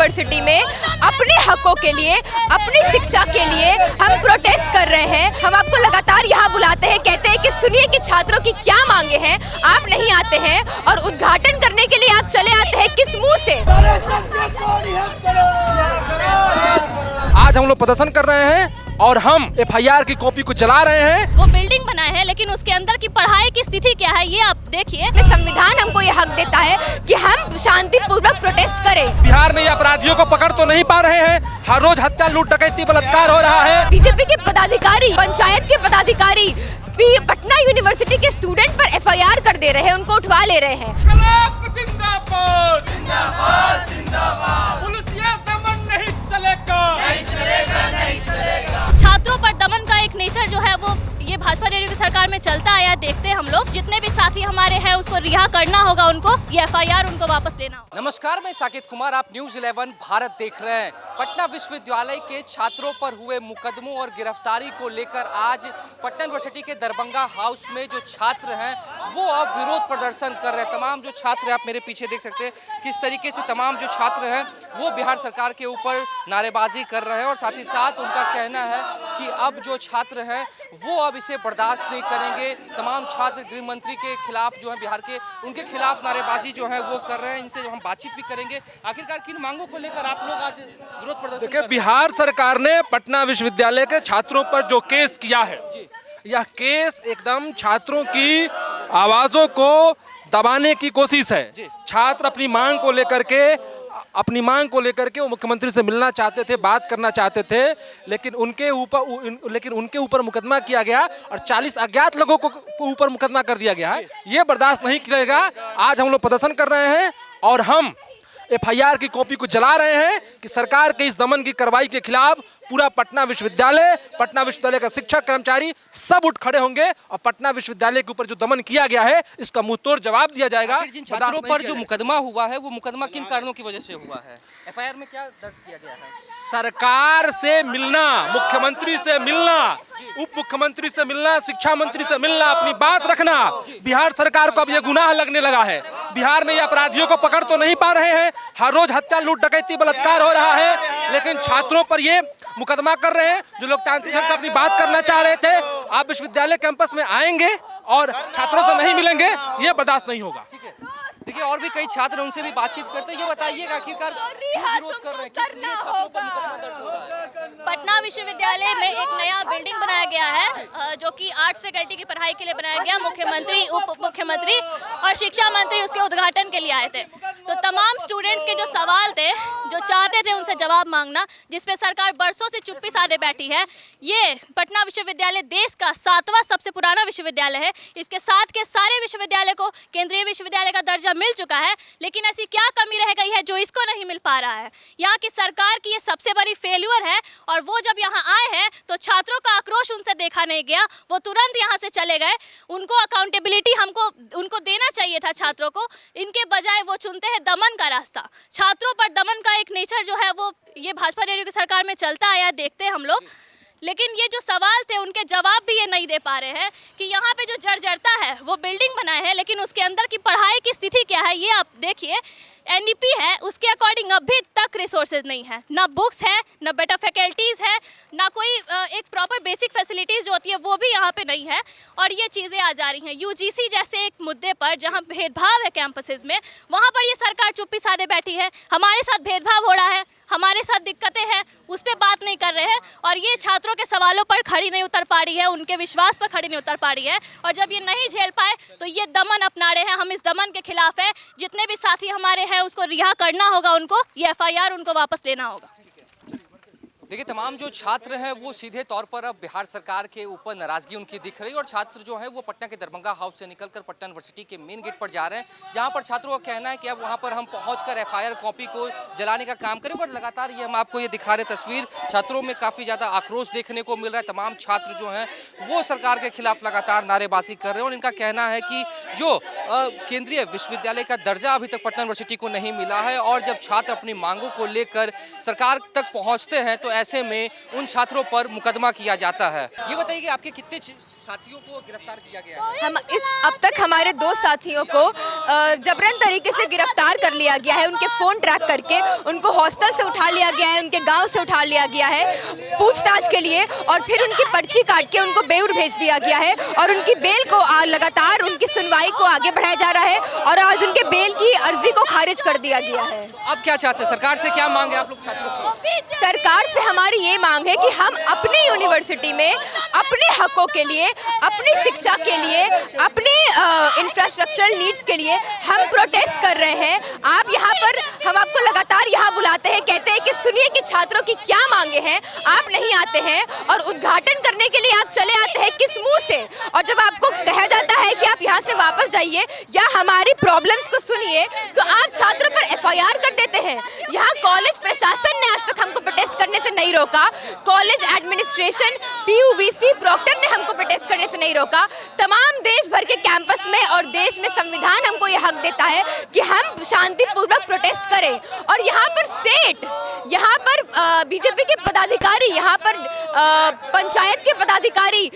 University में अपने हकों के लिए, अपनी शिक्षा के लिए हम प्रोटेस्ट कर रहे हैं। हम आपको लगातार यहाँ बुलाते हैं, कहते हैं कि सुनिए कि छात्रों की क्या मांगे हैं, आप नहीं आते हैं और उद्घाटन करने के लिए आप चले आते हैं किस मुंह से। आज हम लोग प्रदर्शन कर रहे हैं और हम एफआईआर की कॉपी को जला रहे हैं। वो बिल्डिंग बनाए हैं लेकिन उसके अंदर की पढ़ाई की स्थिति क्या है ये आप देखिए। संविधान हमको ये हक देता है कि हम शांतिपूर्वक प्रोटेस्ट करें। बिहार में ये अपराधियों को पकड़ तो नहीं पा रहे हैं, हर रोज हत्या, लूट, डकैती, बलात्कार हो रहा है। बीजेपी के पदाधिकारी, पंचायत के पदाधिकारी भी पटना यूनिवर्सिटी के स्टूडेंट पर एफआईआर कर दे रहे हैं, उनको उठवा ले रहे हैं। जिंदाबाद, जिंदाबाद, जिंदाबाद। पुलिसिया दमन नहीं चलेगा, नहीं चलेगा, नहीं चलेगा। छात्रों पर दमन का एक नेचर जो है वो ये भाजपा की सरकार में चलता आया, देखते हैं हम लोग। जितने भी साथी हमारे हैं उसको रिहा करना होगा, उनको ये एफआईआर उनको वापस लेना होगा। नमस्कार, मैं साकेत कुमार, आप न्यूज़ 11 भारत देख रहे हैं। पटना विश्वविद्यालय के छात्रों पर हुए मुकदमों और गिरफ्तारी को लेकर आज पटना यूनिवर्सिटी के दरभंगा हाउस में जो छात्र हैं वो अब विरोध प्रदर्शन कर रहे हैं। तमाम जो छात्र आप मेरे पीछे देख सकते हैं किस तरीके से तमाम जो छात्र हैं वो बिहार सरकार के ऊपर नारेबाजी कर रहे हैं और साथ ही साथ उनका कहना है कि अब जो छात्र हैं वो अब इसे बर्दाश्त नहीं करेंगे। तमाम छात्र गृह मंत्री के खिलाफ जो है बिहार के, उनके खिलाफ नारेबाजी जो है वो कर रहे हैं। इनसे हम बातचीत भी करेंगे। आखिरकार किन मांगों को लेकर आप लोग आज विरोध प्रदर्शन? देखिए, बिहार सरकार ने पटना विश्वविद्यालय के छात्रों पर जो केस किया है, यह केस एकदम छात्रों की आवाजों को दबाने की कोशिश है। छात्र अपनी मांग को लेकर के वो मुख्यमंत्री से मिलना चाहते थे, बात करना चाहते थे, लेकिन उनके ऊपर मुकदमा किया गया और 40 अज्ञात लोगों को ऊपर मुकदमा कर दिया गया है। ये बर्दाश्त नहीं किया। आज हम लोग प्रदर्शन कर रहे हैं और हम एफआईआर की कॉपी को जला रहे हैं कि सरकार के इस दमन की कार्रवाई के खिलाफ पूरा पटना विश्वविद्यालय का शिक्षक, कर्मचारी सब उठ खड़े होंगे और पटना विश्वविद्यालय के ऊपर जो दमन किया गया है इसका मुंहतोड़ जवाब दिया जाएगा। जिन छात्रों पर जो मुकदमा हुआ है वो मुकदमा किन कारणों की वजह से हुआ है? एफआईआर में क्या दर्ज किया गया है? सरकार से मिलना, मुख्यमंत्री से मिलना, उप मुख्यमंत्री से मिलना, शिक्षा मंत्री से मिलना, अपनी बात रखना। बिहार सरकार को अब ये गुनाह लगने लगा है। बिहार में ये अपराधियों को पकड़ तो नहीं पा रहे हैं, हर रोज हत्या, लूट, डकैती, बलात्कार हो रहा है, लेकिन छात्रों पर ये मुकदमा कर रहे हैं। जो लोग तांत्रिक ढंग से अपनी बात करना चाह रहे थे, आप विश्वविद्यालय कैंपस में आएंगे और छात्रों से नहीं मिलेंगे, ये बर्दाश्त नहीं होगा। ठीक है, देखिए और भी कई छात्र उनसे भी बातचीत करते हैं। ये बताइए आखिरकार विरोध कर रहे हैं, किस लिए छात्रों पर मुकदमा दर्ज हो रहा है? पटना विश्वविद्यालय में एक नया बिल्डिंग बनाया गया है जो कि आर्ट्स फैकल्टी की पढ़ाई के लिए बनाया गया। मुख्यमंत्री, उप मुख्यमंत्री और शिक्षा मंत्री उसके उद्घाटन के लिए आए थे। तो तमाम स्टूडेंट्स के जो सवाल थे, जो चाहते थे उनसे जवाब मांगना, जिसपे सरकार बरसों से चुप्पी साधे बैठी है। ये पटना विश्वविद्यालय देश का 7वां सबसे पुराना विश्वविद्यालय है। इसके साथ के सारे विश्वविद्यालय को केंद्रीय विश्वविद्यालय का दर्जा मिल चुका है, लेकिन ऐसी क्या कमी रह गई है जो इसको नहीं मिल पा रहा है? यहाँ की सरकार की ये सबसे बड़ी फेल्यूर है। और वो जब यहाँ आए हैं तो छात्रों का आक्रोश उनसे देखा नहीं गया, वो तुरंत यहाँ से चले गए। उनको अकाउंटेबिलिटी उनको देना चाहिए था छात्रों को, इनके बजाय वो चुनते हैं दमन का रास्ता। छात्रों पर दमन का एक नेचर जो है वो ये भाजपा की सरकार में चलता आया, देखते हैं हम लोग। लेकिन ये जो सवाल थे उनके जवाब भी ये नहीं दे पा रहे हैं कि यहाँ पे जो जर्जरता है, वो बिल्डिंग बनाए हैं लेकिन उसके अंदर की पढ़ाई की स्थिति क्या है ये आप देखिए। एनईपी है, उसके अकॉर्डिंग अभी तक रिसोर्सेज नहीं है, ना बुक्स है, ना बेटर फैकल्टीज़ है, ना कोई एक प्रॉपर बेसिक फैसिलिटीज़ जो होती है वो भी यहाँ पे नहीं है। और ये चीज़ें आ जा रही हैं यूजीसी जैसे एक मुद्दे पर, जहाँ भेदभाव है कैंपसेस में, वहाँ पर ये सरकार चुप्पी साधे बैठी है। हमारे साथ भेदभाव हो रहा है, हमारे साथ दिक्कतें हैं, उस पर बात नहीं कर रहे हैं। और ये छात्रों के सवालों पर खड़ी नहीं उतर पा रही है, उनके विश्वास पर खड़ी नहीं उतर पा रही है। और जब ये नहीं झेल पाए तो ये दमन अपना रहे हैं। हम इस दमन के खिलाफ है। जितने भी साथी हमारे हैं उसको रिहा करना होगा, उनको ये एफआईआर उनको वापस लेना होगा। देखिए, तमाम जो छात्र हैं वो सीधे तौर पर अब बिहार सरकार के ऊपर नाराजगी उनकी दिख रही है और छात्र जो है वो पटना के दरभंगा हाउस से निकलकर पटना यूनिवर्सिटी के मेन गेट पर जा रहे हैं, जहां पर छात्रों का कहना है कि अब वहां पर हम पहुंचकर एफआईआर कॉपी को जलाने का काम करें। और लगातार ये हम आपको ये दिखा रहे तस्वीर, छात्रों में काफ़ी ज़्यादा आक्रोश देखने को मिल रहा है। तमाम छात्र जो हैं वो सरकार के खिलाफ लगातार नारेबाजी कर रहे हैं और इनका कहना है कि जो केंद्रीय विश्वविद्यालय का दर्जा अभी तक पटना यूनिवर्सिटी को नहीं मिला है और जब छात्र अपनी मांगों को लेकर सरकार तक पहुँचते हैं तो ऐसे में उन छात्रों पर मुकदमा किया जाता है। ये बताइए कि आपके कितने साथियों को गिरफ्तार किया गया है? अब तक हमारे 2 साथियों को जबरन तरीके से गिरफ्तार कर लिया गया है। उनके फ़ोन ट्रैक करके उनको हॉस्टल से उठा लिया गया है, उनके गांव से उठा लिया गया है पूछताछ के लिए, और फिर उनकी पर्ची काट के उनको बेऊर भेज दिया गया है। और उनकी बेल को लगातार उनकी सुनवाई को आगे बढ़ाया जा रहा है और आज उनके बेल की अर्जी को खारिज कर दिया गया है। अब क्या चाहते हैं, सरकार से क्या मांग है आप लोग छात्रों की? सरकार से हमारी ये मांग है कि हम अपनी यूनिवर्सिटी में अपने हकों के लिए, अपनी शिक्षा के लिए, अपने इंफ्रास्ट्रक्चरल नीड्स के लिए हम प्रोटेस्ट कर रहे हैं। आप यहाँ पर, हम आपको लगातार यहाँ बुलाते हैं, कहते हैं कि सुनिए कि छात्रों की क्या मांगे हैं, आप नहीं आते हैं और उद्घाटन करने के लिए आप चले आते हैं किस मुंह से? और जब आपको कहा जाता है कि आप यहाँ से वापस जाइए या हमारी प्रॉब्लम्स को सुनिए, तो आप छात्रों पर FIR कर देते हैं। यहाँ कॉलेज प्रशासन ने आज तक हमको प्रोटेस्ट करने से नहीं रोका, कॉलेज एडमिनिस्ट्रेशन, PUVC, प्रॉक्टर ने हमको प्रोटेस्ट करने से नहीं रोका। तमाम देश भर के कैंपस में और देश में संविधान हमको ये हक देता है कि हम शांतिपूर्वक प्रोटेस्ट करें। और यहाँ पर स्टेट, यहाँ पर BJP के पदाधिकारी, यहाँ पर पंचायत के पदाधिकारी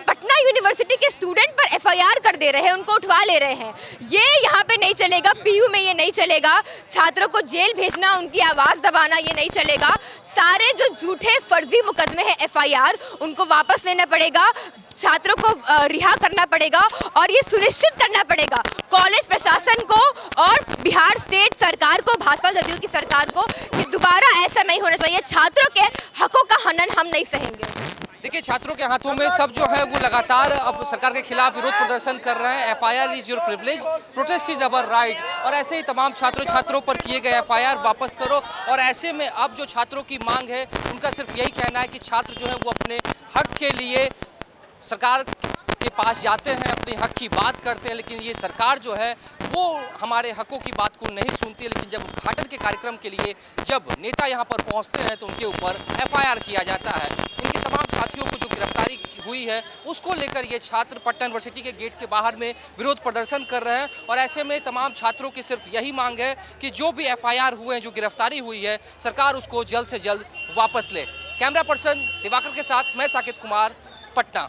पटना यूनिवर्सिटी के स्टूडेंट पर FIR कर दे रहे हैं, उनको उठवा ले रहे हैं। ये यहाँ पे नहीं चलेगा, PU में ये नहीं चलेगा। छात्रों को जेल भेजना, उनकी आवाज़ दबाना ये नहीं चलेगा। सारे जो झूठे फर्जी मुकदमे हैं FIR, उनको वापस लेना पड़ेगा, छात्रों को रिहा करना पड़ेगा और ये सुनिश्चित करना पड़ेगा कॉलेज प्रशासन को और बिहार स्टेट सरकार को, भाजपा जदयू की सरकार को, कि दोबारा ऐसा नहीं होना चाहिए। छात्रों के हकों का हनन हम नहीं सहेंगे। देखिए, छात्रों के हाथों में सब जो है वो लगातार अब सरकार के खिलाफ विरोध प्रदर्शन कर रहे हैं। FIR is your privilege, protest is our right. और ऐसे ही तमाम छात्रों पर किए गए FIR वापस करो। और ऐसे में अब जो छात्रों की मांग है, उनका सिर्फ यही कहना है कि छात्र जो है वो अपने हक के लिए सरकार के पास जाते हैं, अपने हक की बात करते हैं, लेकिन ये सरकार जो है वो हमारे हकों की बात को नहीं सुनती। लेकिन जब उद्घाटन के कार्यक्रम के लिए जब नेता यहाँ पर पहुँचते हैं तो उनके ऊपर FIR किया जाता है। इनके तमाम साथियों को जो गिरफ्तारी हुई है उसको लेकर ये छात्र पटना यूनिवर्सिटी के गेट के बाहर में विरोध प्रदर्शन कर रहे हैं। और ऐसे में तमाम छात्रों की सिर्फ यही मांग है कि जो भी FIR हुए हैं, जो गिरफ्तारी हुई है, सरकार उसको जल्द से जल्द वापस ले। कैमरा पर्सन दिवाकर के साथ मैं साकेत कुमार, पटना।